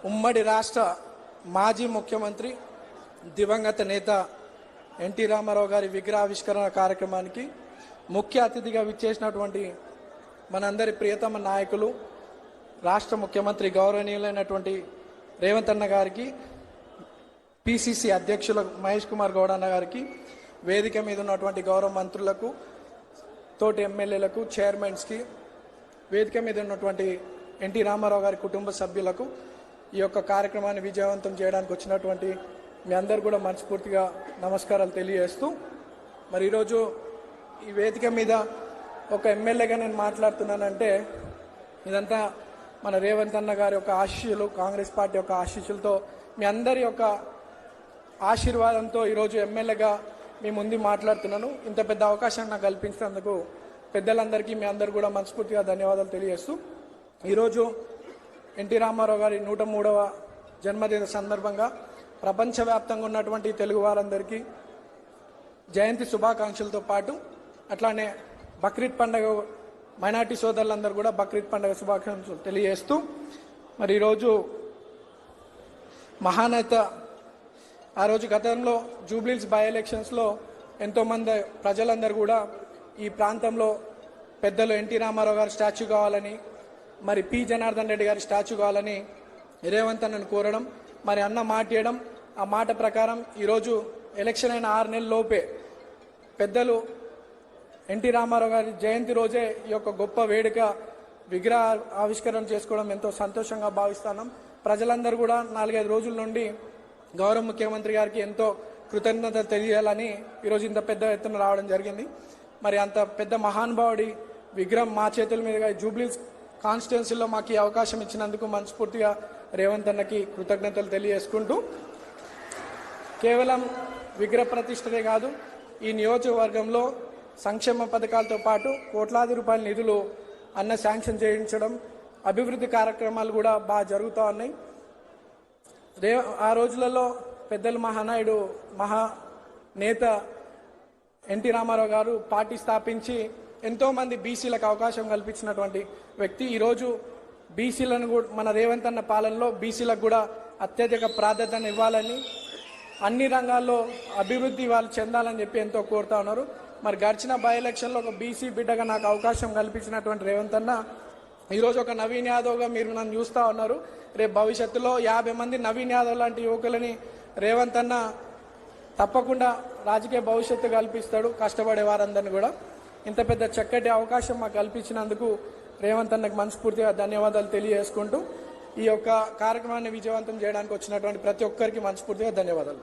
ఉమ్మడి రాష్ట్ర మాజీ ముఖ్యమంత్రి దివంగత నేత ఎన్టీ రామారావు గారి విగ్రహావిష్కరణ కార్యక్రమానికి ముఖ్య అతిథిగా విచ్చేసినటువంటి మనందరి ప్రియతమ నాయకులు రాష్ట్ర ముఖ్యమంత్రి గౌరవనీయులైనటువంటి రేవంత్ అన్న గారికి, పిసిసి అధ్యక్షులు మహేష్ కుమార్ గౌడ్ అన్న గారికి, వేదిక మీద ఉన్నటువంటి గౌరవ మంత్రులకు, తోటి ఎమ్మెల్యేలకు, చైర్మన్స్కి, వేదిక మీద ఉన్నటువంటి ఎన్టీ రామారావు గారి కుటుంబ సభ్యులకు, ఈ యొక్క కార్యక్రమాన్ని విజయవంతం చేయడానికి వచ్చినటువంటి మీ అందరు కూడా మనస్ఫూర్తిగా నమస్కారాలు తెలియజేస్తూ, మరి ఈరోజు ఈ వేదిక మీద ఒక ఎమ్మెల్యేగా నేను మాట్లాడుతున్నానంటే ఇదంతా మన రేవంత్ అన్న గారి యొక్క ఆశీస్సులు, కాంగ్రెస్ పార్టీ యొక్క ఆశీస్సులతో, మీ అందరి యొక్క ఆశీర్వాదంతో ఈరోజు ఎమ్మెల్యేగా మీ ముందు మాట్లాడుతున్నాను. ఇంత పెద్ద అవకాశం నాకు కల్పించినందుకు పెద్దలందరికీ మీ అందరు కూడా మనస్ఫూర్తిగా ధన్యవాదాలు తెలియజేస్తూ, ఈరోజు ఎన్టీ రామారావు గారి 103వ జన్మదిన సందర్భంగా ప్రపంచవ్యాప్తంగా ఉన్నటువంటి తెలుగు వారందరికీ జయంతి శుభాకాంక్షలతో పాటు అట్లానే బక్రీద్ పండుగ మైనార్టీ సోదరులందరూ కూడా బక్రీద్ పండుగ శుభాకాంక్షలు తెలియజేస్తూ, మరి ఈరోజు మహానేత ఆ రోజు గతంలో జూబ్లీహిల్స్ బై ఎలక్షన్స్లో ఎంతోమంది ప్రజలందరూ కూడా ఈ ప్రాంతంలో పెద్దలు ఎన్టీ రామారావు గారి స్టాచ్యూ కావాలని, మరి పి జనార్దన్ రెడ్డి గారి స్టాచ్యూ కావాలని రేవంత్ అన్నను కోరడం, మరి అన్న మాట ఇవ్వడం, ఆ మాట ప్రకారం ఈరోజు ఎలక్షన్ అయిన 6 నెలల లోపే పెద్దలు ఎన్టీ రామారావు గారి జయంతి రోజే ఈ యొక్క గొప్ప వేడుక విగ్రహ ఆవిష్కరణ చేసుకోవడం ఎంతో సంతోషంగా భావిస్తున్నాం. ప్రజలందరూ కూడా 4-5 రోజుల నుండి గౌరవ ముఖ్యమంత్రి గారికి ఎంతో కృతజ్ఞతలు తెలియాలని ఈరోజు ఇంత పెద్ద ఎత్తున రావడం జరిగింది. మరి అంత పెద్ద మహానుభావుడి విగ్రహం మా చేతుల మీదుగా జూబ్లీహిల్స్ కాన్స్టిట్యున్సీలో మాకు ఈ అవకాశం ఇచ్చినందుకు మనస్ఫూర్తిగా రేవంత్ అన్నకి కృతజ్ఞతలు తెలియజేసుకుంటూ, కేవలం విగ్రహ ప్రతిష్టనే కాదు, ఈ నియోజకవర్గంలో సంక్షేమ పథకాలతో పాటు కోట్లాది రూపాయల నిధులు అన్న శాంక్షన్ చేయించడం, అభివృద్ధి కార్యక్రమాలు కూడా బాగా జరుగుతూ ఉన్నాయి. ఆ రోజులలో పెద్దలు మహానాయుడు మహానేత ఎన్టీ రామారావు గారు పార్టీ స్థాపించి ఎంతోమంది బీసీలకు అవకాశం కల్పించినటువంటి వ్యక్తి. ఈరోజు బీసీలను కూడా మన రేవంత్ అన్న పాలనలో బీసీలకు కూడా అత్యధిక ప్రాధాన్యత ఇవ్వాలని, అన్ని రంగాల్లో అభివృద్ధి వాళ్ళు చెందాలని చెప్పి ఎంతో కోరుతా ఉన్నారు. మరి గడిచిన బై ఎలక్షన్లో ఒక బీసీ బిడ్డగా నాకు అవకాశం కల్పించినటువంటి రేవంత్ అన్న ఈరోజు ఒక నవీన్ యాదవ్గా మీరు నన్ను చూస్తూ ఉన్నారు. రేపు భవిష్యత్తులో 50 మంది నవీన్ యాదవ్ లాంటి యువకులని రేవంత్ అన్న తప్పకుండా రాజకీయ భవిష్యత్తు కల్పిస్తాడు, కష్టపడే వారందరినీ కూడా. ఇంత పెద్ద చక్కటి అవకాశం మాకు కల్పించినందుకు రేవంత్ అన్నకు మనస్ఫూర్తిగా ధన్యవాదాలు తెలియజేసుకుంటూ, ఈ యొక్క కార్యక్రమాన్ని విజయవంతం చేయడానికి వచ్చినటువంటి ప్రతి ఒక్కరికి మనస్ఫూర్తిగా ధన్యవాదాలు.